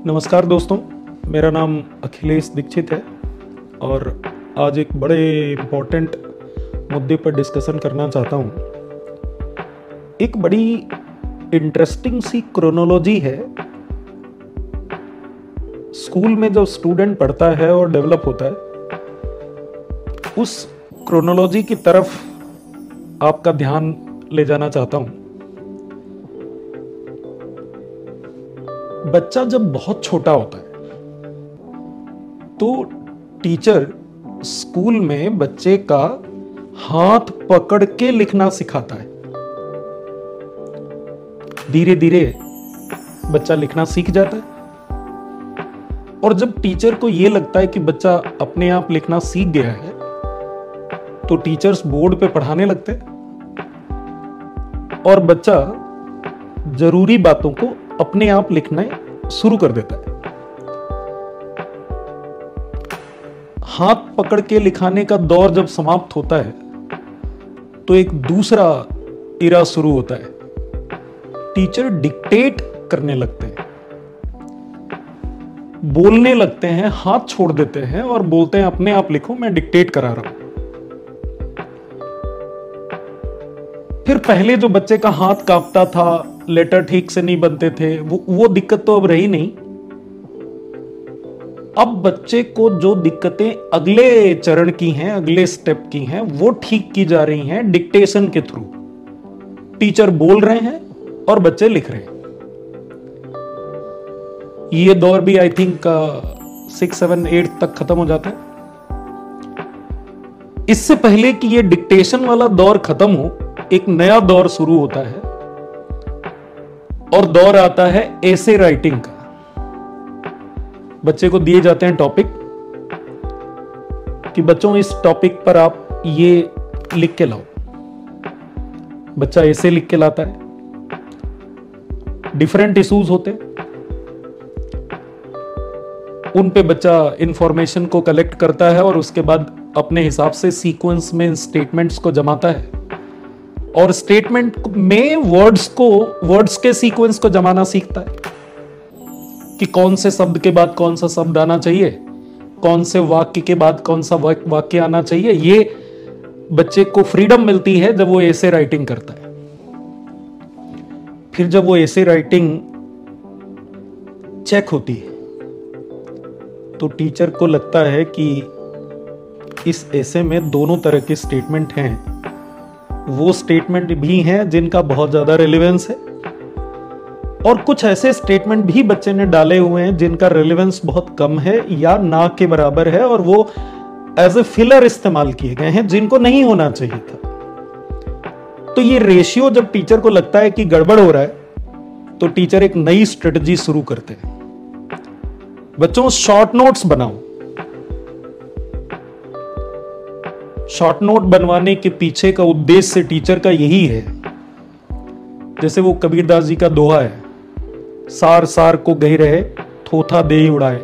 नमस्कार दोस्तों, मेरा नाम अखिलेश दीक्षित है और आज एक बड़े इम्पोर्टेंट मुद्दे पर डिस्कशन करना चाहता हूँ। एक बड़ी इंटरेस्टिंग सी क्रोनोलॉजी है। स्कूल में जब स्टूडेंट पढ़ता है और डेवलप होता है, उस क्रोनोलॉजी की तरफ आपका ध्यान ले जाना चाहता हूँ। बच्चा जब बहुत छोटा होता है तो टीचर स्कूल में बच्चे का हाथ पकड़ के लिखना सिखाता है। धीरे धीरे बच्चा लिखना सीख जाता है और जब टीचर को यह लगता है कि बच्चा अपने आप लिखना सीख गया है तो टीचर्स बोर्ड पे पढ़ाने लगते हैं और बच्चा जरूरी बातों को अपने आप लिखना शुरू कर देता है। हाथ पकड़ के लिखाने का दौर जब समाप्त होता है तो एक दूसरा इरा शुरू होता है। टीचर डिक्टेट करने लगते हैं, बोलने लगते हैं, हाथ छोड़ देते हैं और बोलते हैं अपने आप लिखो, मैं डिक्टेट करा रहा हूं। फिर पहले जो बच्चे का हाथ कांपता था, लेटर ठीक से नहीं बनते थे, वो दिक्कत तो अब रही नहीं। अब बच्चे को जो दिक्कतें अगले चरण की हैं, अगले स्टेप की हैं, वो ठीक की जा रही हैं डिक्टेशन के थ्रू। टीचर बोल रहे हैं और बच्चे लिख रहे हैं। ये दौर भी आई थिंक 6, 7, 8 तक खत्म हो जाता है। इससे पहले कि ये डिक्टेशन वाला दौर खत्म हो, एक नया दौर शुरू होता है और दौर आता है एसे राइटिंग का। बच्चे को दिए जाते हैं टॉपिक कि बच्चों इस टॉपिक पर आप ये लिख के लाओ। बच्चा एसे लिख के लाता है। डिफरेंट इश्यूज होते हैं, उन पे बच्चा इंफॉर्मेशन को कलेक्ट करता है और उसके बाद अपने हिसाब से सीक्वेंस में स्टेटमेंट्स को जमाता है और स्टेटमेंट में वर्ड्स के सीक्वेंस को जमाना सीखता है कि कौन से शब्द के बाद कौन सा शब्द आना चाहिए, कौन से वाक्य के बाद कौन सा वाक्य आना चाहिए। ये बच्चे को फ्रीडम मिलती है जब वो एसे राइटिंग करता है। फिर जब वो एसे राइटिंग चेक होती है तो टीचर को लगता है कि इस एसे में दोनों तरह के स्टेटमेंट हैं। वो स्टेटमेंट भी हैं जिनका बहुत ज्यादा रेलेवेंस है और कुछ ऐसे स्टेटमेंट भी बच्चे ने डाले हुए हैं जिनका रेलेवेंस बहुत कम है या ना के बराबर है और वो एज ए फिलर इस्तेमाल किए गए हैं जिनको नहीं होना चाहिए था। तो ये रेशियो जब टीचर को लगता है कि गड़बड़ हो रहा है तो टीचर एक नई स्ट्रेटजी शुरू करते हैं। बच्चों, शॉर्ट नोट्स बनाओ। शॉर्ट नोट बनवाने के पीछे का उद्देश्य टीचर का यही है, जैसे वो कबीरदास जी का दोहा है, सार सार को गही रहे थोथा दे उड़ाए,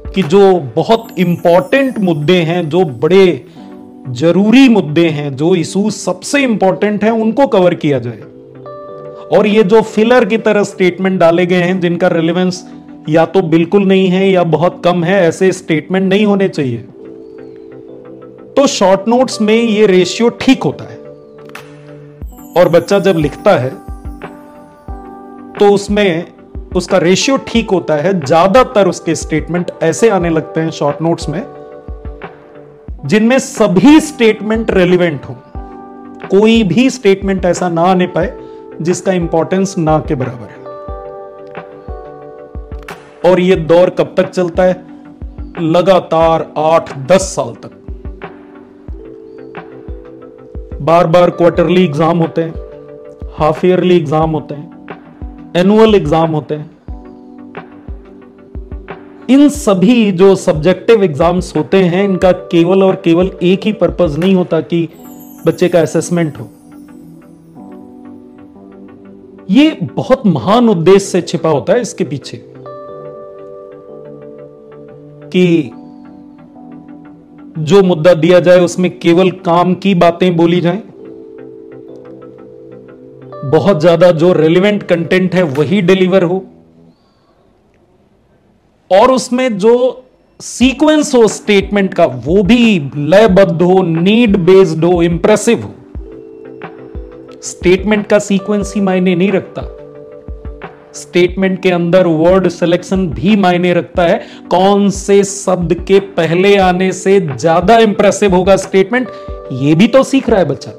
कि जो बहुत इंपॉर्टेंट मुद्दे हैं, जो बड़े जरूरी मुद्दे हैं, जो इशू सबसे इंपॉर्टेंट हैं, उनको कवर किया जाए। और ये जो फिलर की तरह स्टेटमेंट डाले गए हैं जिनका रेलेवेंस या तो बिल्कुल नहीं है या बहुत कम है, ऐसे स्टेटमेंट नहीं होने चाहिए। तो शॉर्ट नोट्स में ये रेशियो ठीक होता है और बच्चा जब लिखता है तो उसमें उसका रेशियो ठीक होता है। ज्यादातर उसके स्टेटमेंट ऐसे आने लगते हैं शॉर्ट नोट्स में जिनमें सभी स्टेटमेंट रेलिवेंट हो। कोई भी स्टेटमेंट ऐसा ना आने पाए जिसका इंपॉर्टेंस ना के बराबर है। और ये दौर कब तक चलता है? लगातार 8-10 साल तक। बार बार क्वार्टरली एग्जाम होते हैं, हाफ ईयरली एग्जाम होते हैं, एनुअल एग्जाम होते हैं। इन सभी जो सब्जेक्टिव एग्जाम्स होते हैं, इनका केवल और केवल एक ही पर्पस नहीं होता कि बच्चे का असेसमेंट हो। ये बहुत महान उद्देश्य से छिपा होता है इसके पीछे कि जो मुद्दा दिया जाए उसमें केवल काम की बातें बोली जाएं, बहुत ज्यादा जो रेलिवेंट कंटेंट है वही डिलीवर हो, और उसमें जो सीक्वेंस हो स्टेटमेंट का वो भी लयबद्ध हो, नीड बेस्ड हो, इंप्रेसिव हो। स्टेटमेंट का सीक्वेंस ही मायने नहीं रखता, स्टेटमेंट के अंदर वर्ड सिलेक्शन भी मायने रखता है। कौन से शब्द के पहले आने से ज्यादा इंप्रेसिव होगा स्टेटमेंट, ये भी तो सीख रहा है बच्चा।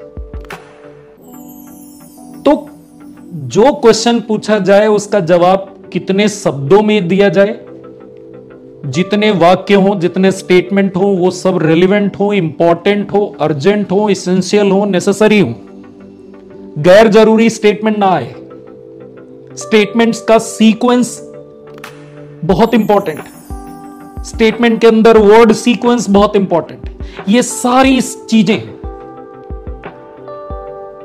तो जो क्वेश्चन पूछा जाए उसका जवाब कितने शब्दों में दिया जाए, जितने वाक्य हो, जितने स्टेटमेंट हो, वो सब रेलिवेंट हो, इंपॉर्टेंट हो, अर्जेंट हो, इसेंशियल हो, नेसेसरी हो, गैर जरूरी स्टेटमेंट ना आए। स्टेटमेंट्स का सीक्वेंस बहुत इंपॉर्टेंट, स्टेटमेंट के अंदर वर्ड सीक्वेंस बहुत इंपॉर्टेंट। ये सारी चीजें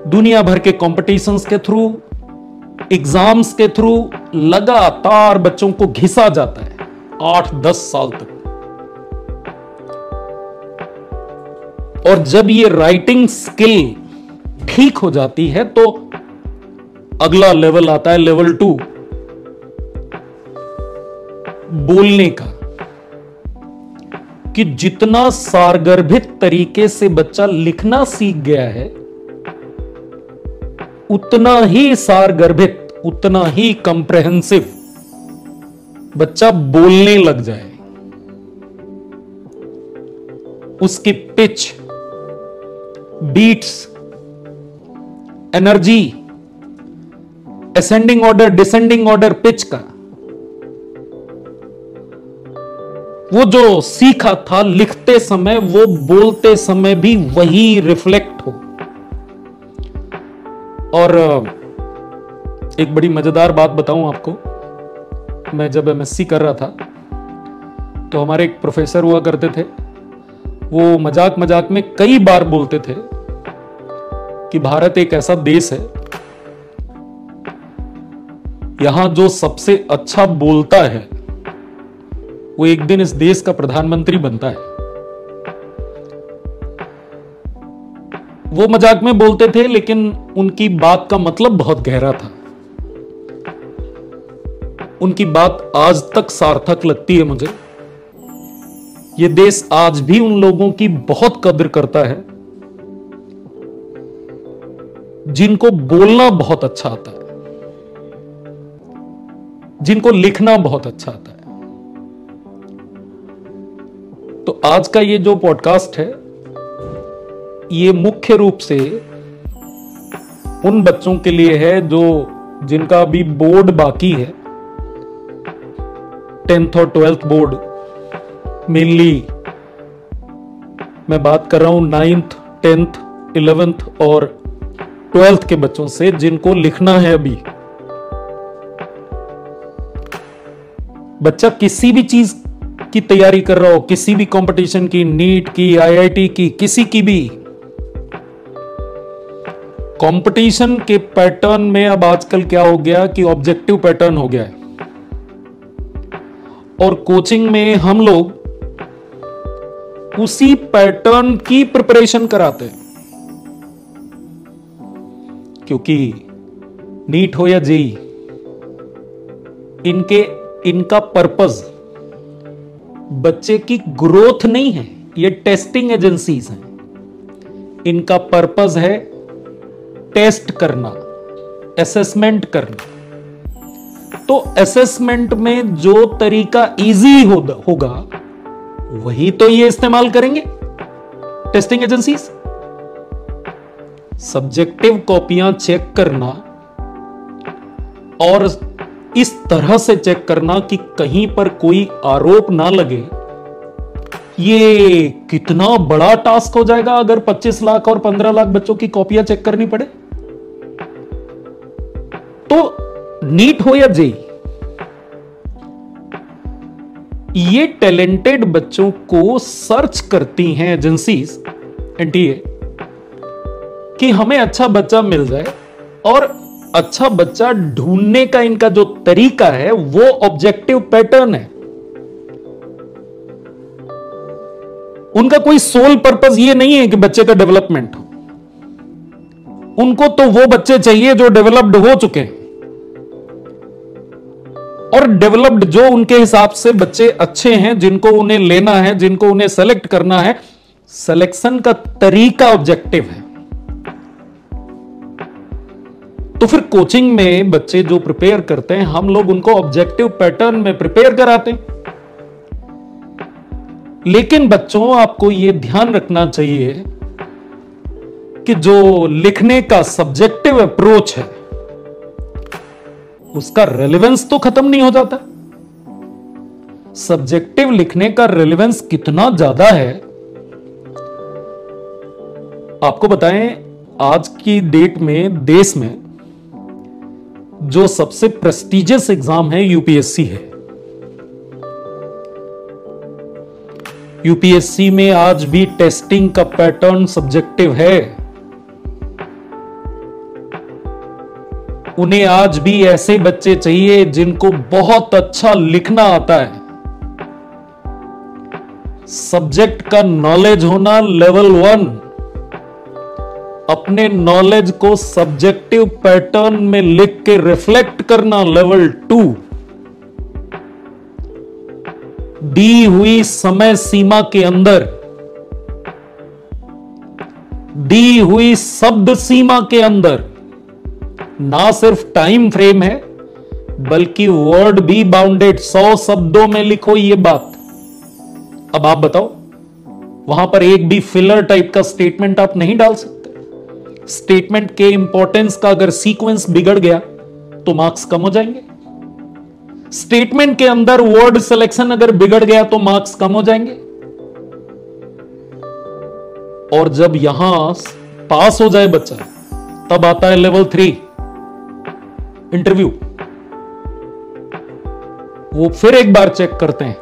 दुनिया भर के कॉम्पिटिशंस के थ्रू, एग्जाम्स के थ्रू लगातार बच्चों को घिसा जाता है 8-10 साल तक। और जब ये राइटिंग स्किल ठीक हो जाती है तो अगला लेवल आता है, लेवल 2, बोलने का। कि जितना सारगर्भित तरीके से बच्चा लिखना सीख गया है, उतना ही सारगर्भित, उतना ही कंप्रेहेंसिव बच्चा बोलने लग जाए। उसकी pitch, beats, energy, ascending order, descending order pitch का, वो जो सीखा था लिखते समय, वो बोलते समय भी वही रिफ्लेक्ट हो। और एक बड़ी मजेदार बात बताऊं आपको, मैं जब एमएससी कर रहा था तो हमारे एक प्रोफेसर हुआ करते थे, वो मजाक मजाक में कई बार बोलते थे कि भारत एक ऐसा देश है, यहां जो सबसे अच्छा बोलता है वो एक दिन इस देश का प्रधानमंत्री बनता है। वो मजाक में बोलते थे, लेकिन उनकी बात का मतलब बहुत गहरा था। उनकी बात आज तक सार्थक लगती है मुझे। ये देश आज भी उन लोगों की बहुत कद्र करता है जिनको बोलना बहुत अच्छा आता है, जिनको लिखना बहुत अच्छा आता है। तो आज का ये जो पॉडकास्ट है, ये मुख्य रूप से उन बच्चों के लिए है जो जिनका अभी बोर्ड बाकी है, 10th और 12th बोर्ड। मेनली मैं बात कर रहा हूं 9th, 10th, 11th और 12th के बच्चों से, जिनको लिखना है अभी। बच्चा किसी भी चीज की तैयारी कर रहा हो, किसी भी कंपटीशन की, नीट की, आईआईटी की, किसी की भी, कंपटीशन के पैटर्न में अब आजकल क्या हो गया कि ऑब्जेक्टिव पैटर्न हो गया है। और कोचिंग में हम लोग उसी पैटर्न की प्रिपरेशन कराते हैं, क्योंकि नीट हो या जेई, इनका पर्पस बच्चे की ग्रोथ नहीं है, ये टेस्टिंग एजेंसीज हैं। इनका पर्पस है टेस्ट करना, असेसमेंट करना। तो असेसमेंट में जो तरीका इजी होगा वही तो ये इस्तेमाल करेंगे टेस्टिंग एजेंसीज। सब्जेक्टिव कॉपियां चेक करना और इस तरह से चेक करना कि कहीं पर कोई आरोप ना लगे, ये कितना बड़ा टास्क हो जाएगा अगर 25 लाख और 15 लाख बच्चों की कॉपियां चेक करनी पड़े। तो नीट हो या जेई, ये टैलेंटेड बच्चों को सर्च करती हैं एजेंसीज, एनटीए, कि हमें अच्छा बच्चा मिल जाए। और अच्छा बच्चा ढूंढने का इनका जो तरीका है वो ऑब्जेक्टिव पैटर्न है। उनका कोई सोल पर्पस ये नहीं है कि बच्चे का डेवलपमेंट हो, उनको तो वो बच्चे चाहिए जो डेवलप्ड हो चुके हैं। और डेवलप्ड, जो उनके हिसाब से बच्चे अच्छे हैं, जिनको उन्हें लेना है, जिनको उन्हें सेलेक्ट करना है, सिलेक्शन का तरीका ऑब्जेक्टिव है। तो फिर कोचिंग में बच्चे जो प्रिपेयर करते हैं, हम लोग उनको ऑब्जेक्टिव पैटर्न में प्रिपेयर कराते हैं। लेकिन बच्चों, आपको यह ध्यान रखना चाहिए कि जो लिखने का सब्जेक्टिव अप्रोच है, उसका रेलेवेंस तो खत्म नहीं हो जाता। सब्जेक्टिव लिखने का रेलेवेंस कितना ज्यादा है, आपको बताएं, आज की डेट में देश में जो सबसे प्रेस्टिजियस एग्जाम है, यूपीएससी है। यूपीएससी में आज भी टेस्टिंग का पैटर्न सब्जेक्टिव है। उन्हें आज भी ऐसे बच्चे चाहिए जिनको बहुत अच्छा लिखना आता है। सब्जेक्ट का नॉलेज होना लेवल 1, अपने नॉलेज को सब्जेक्टिव पैटर्न में लिख के रिफ्लेक्ट करना लेवल 2, दी हुई समय सीमा के अंदर, दी हुई शब्द सीमा के अंदर, ना सिर्फ टाइम फ्रेम है बल्कि वर्ड भी बाउंडेड, 100 शब्दों में लिखो ये बात। अब आप बताओ, वहां पर एक भी फिलर टाइप का स्टेटमेंट आप नहीं डाल सकते। स्टेटमेंट के इंपॉर्टेंस का अगर सीक्वेंस बिगड़ गया तो मार्क्स कम हो जाएंगे। स्टेटमेंट के अंदर वर्ड सिलेक्शन अगर बिगड़ गया तो मार्क्स कम हो जाएंगे। और जब यहां पास हो जाए बच्चा, तब आता है लेवल 3 इंटरव्यू। वो फिर एक बार चेक करते हैं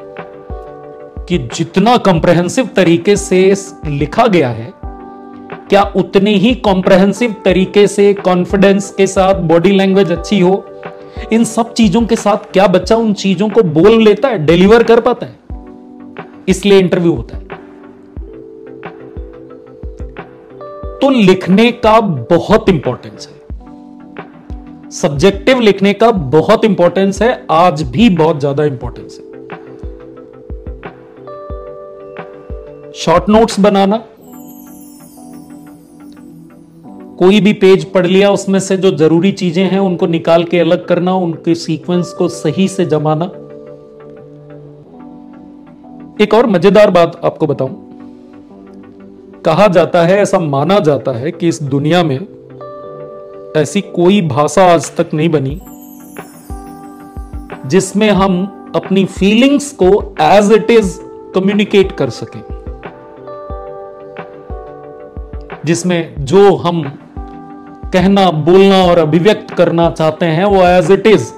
कि जितना कॉम्प्रहेंसिव तरीके से लिखा गया है, क्या उतने ही कॉम्प्रहेंसिव तरीके से कॉन्फिडेंस के साथ बॉडी लैंग्वेज अच्छी हो, इन सब चीजों के साथ क्या बच्चा उन चीजों को बोल लेता है, डिलीवर कर पाता है। इसलिए इंटरव्यू होता है। तो लिखने का बहुत इंपॉर्टेंस है, सब्जेक्टिव लिखने का बहुत इंपॉर्टेंस है, आज भी बहुत ज्यादा इंपॉर्टेंस है। शॉर्ट नोट्स बनाना, कोई भी पेज पढ़ लिया, उसमें से जो जरूरी चीजें हैं उनको निकाल के अलग करना, उनके सीक्वेंस को सही से जमाना। एक और मजेदार बात आपको बताऊं, कहा जाता है, ऐसा माना जाता है कि इस दुनिया में ऐसी कोई भाषा आज तक नहीं बनी जिसमें हम अपनी फीलिंग्स को एज इट इज कम्युनिकेट कर सकें, जिसमें जो हम कहना, बोलना और अभिव्यक्त करना चाहते हैं वो एज इट इज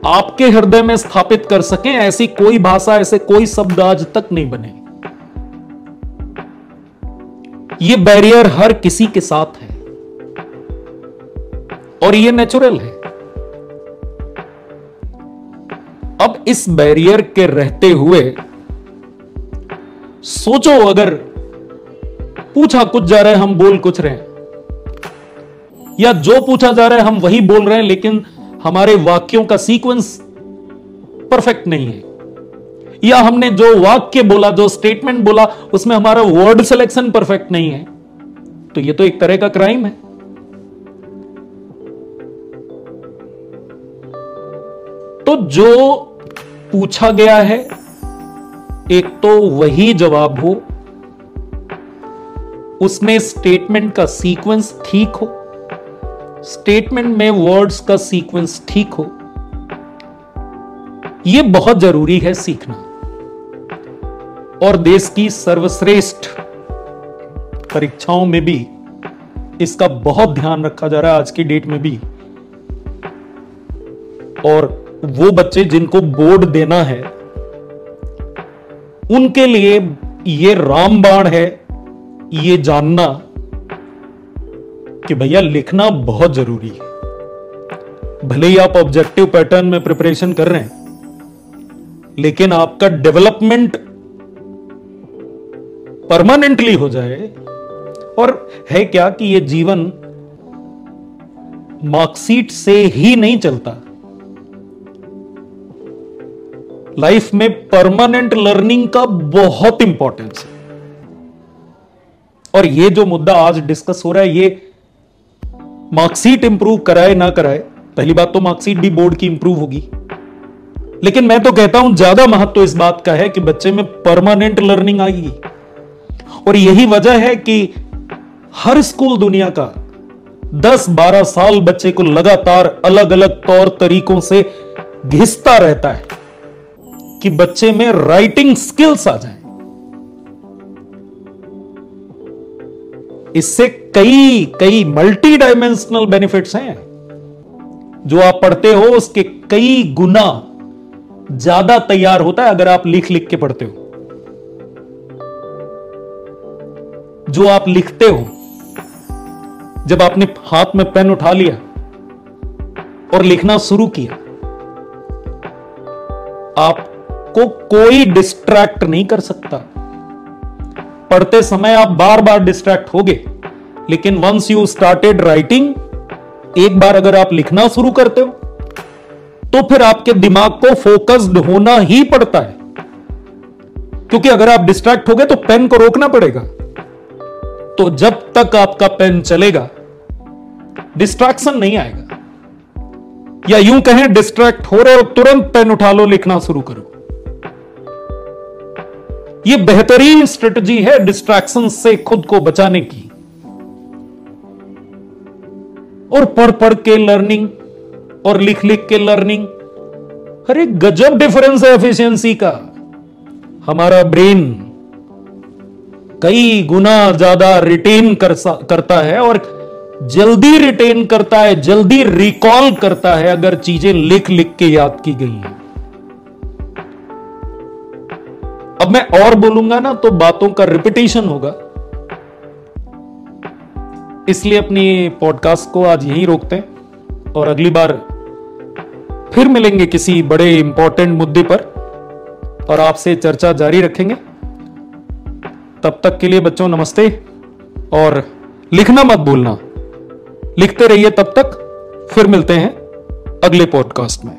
आपके हृदय में स्थापित कर सकें। ऐसी कोई भाषा, ऐसे कोई शब्द आज तक नहीं बने। ये बैरियर हर किसी के साथ है और ये नेचुरल है। अब इस बैरियर के रहते हुए सोचो, अगर पूछा कुछ जा रहा है, हम बोल कुछ रहे हैं, या जो पूछा जा रहा है हम वही बोल रहे हैं, लेकिन हमारे वाक्यों का सीक्वेंस परफेक्ट नहीं है, या हमने जो वाक्य बोला, जो स्टेटमेंट बोला, उसमें हमारा वर्ड सिलेक्शन परफेक्ट नहीं है, तो ये तो एक तरह का क्राइम है। तो जो पूछा गया है, एक तो वही जवाब हो, उसमें स्टेटमेंट का सीक्वेंस ठीक हो, स्टेटमेंट में वर्ड्स का सीक्वेंस ठीक हो, यह बहुत जरूरी है सीखना। और देश की सर्वश्रेष्ठ परीक्षाओं में भी इसका बहुत ध्यान रखा जा रहा है आज की डेट में भी। और वो बच्चे जिनको बोर्ड देना है, उनके लिए ये रामबाण है ये जानना कि भैया लिखना बहुत जरूरी है। भले ही आप ऑब्जेक्टिव पैटर्न में प्रिपरेशन कर रहे हैं, लेकिन आपका डेवलपमेंट परमानेंटली हो जाए। और है क्या कि ये जीवन मार्कशीट से ही नहीं चलता, लाइफ में परमानेंट लर्निंग का बहुत इंपॉर्टेंस है। और ये जो मुद्दा आज डिस्कस हो रहा है, ये मार्कशीट इंप्रूव कराए ना कराए, पहली बात तो मार्कशीट भी बोर्ड की इंप्रूव होगी, लेकिन मैं तो कहता हूं ज्यादा महत्व इस बात का है कि बच्चे में परमानेंट लर्निंग आएगी। और यही वजह है कि हर स्कूल दुनिया का 10-12 साल बच्चे को लगातार अलग अलग तौर तरीकों से घिसता रहता है कि बच्चे में राइटिंग स्किल्स आ जाए। इससे कई कई मल्टी डायमेंशनल बेनिफिट्स हैं। जो आप पढ़ते हो उसके कई गुना ज्यादा तैयार होता है अगर आप लिख लिख के पढ़ते हो। जो आप लिखते हो, जब आपने हाथ में पेन उठा लिया और लिखना शुरू किया, आपको कोई डिस्ट्रैक्ट नहीं कर सकता। पढ़ते समय आप बार बार डिस्ट्रैक्ट होगे, लेकिन वंस यू स्टार्टेड राइटिंग, एक बार अगर आप लिखना शुरू करते हो तो फिर आपके दिमाग को फोकस्ड होना ही पड़ता है, क्योंकि अगर आप डिस्ट्रैक्ट हो गए तो पेन को रोकना पड़ेगा। तो जब तक आपका पेन चलेगा डिस्ट्रैक्शन नहीं आएगा। या यूं कहें, डिस्ट्रैक्ट हो रहे हो तुरंत पेन उठा लो, लिखना शुरू करो। यह बेहतरीन स्ट्रेटजी है डिस्ट्रैक्शन से खुद को बचाने की। और पढ़ पढ़ के लर्निंग और लिख लिख के लर्निंग, अरे गजब डिफरेंस है एफिशिएंसी का। हमारा ब्रेन कई गुना ज्यादा रिटेन करता है और जल्दी रिटेन करता है, जल्दी रिकॉल करता है अगर चीजें लिख लिख के याद की गई हैं। अब मैं और बोलूंगा ना तो बातों का रिपीटेशन होगा, इसलिए अपनी पॉडकास्ट को आज यहीं रोकते हैं और अगली बार फिर मिलेंगे किसी बड़े इंपॉर्टेंट मुद्दे पर और आपसे चर्चा जारी रखेंगे। तब तक के लिए बच्चों नमस्ते, और लिखना मत भूलना, लिखते रहिए। तब तक फिर मिलते हैं अगले पॉडकास्ट में।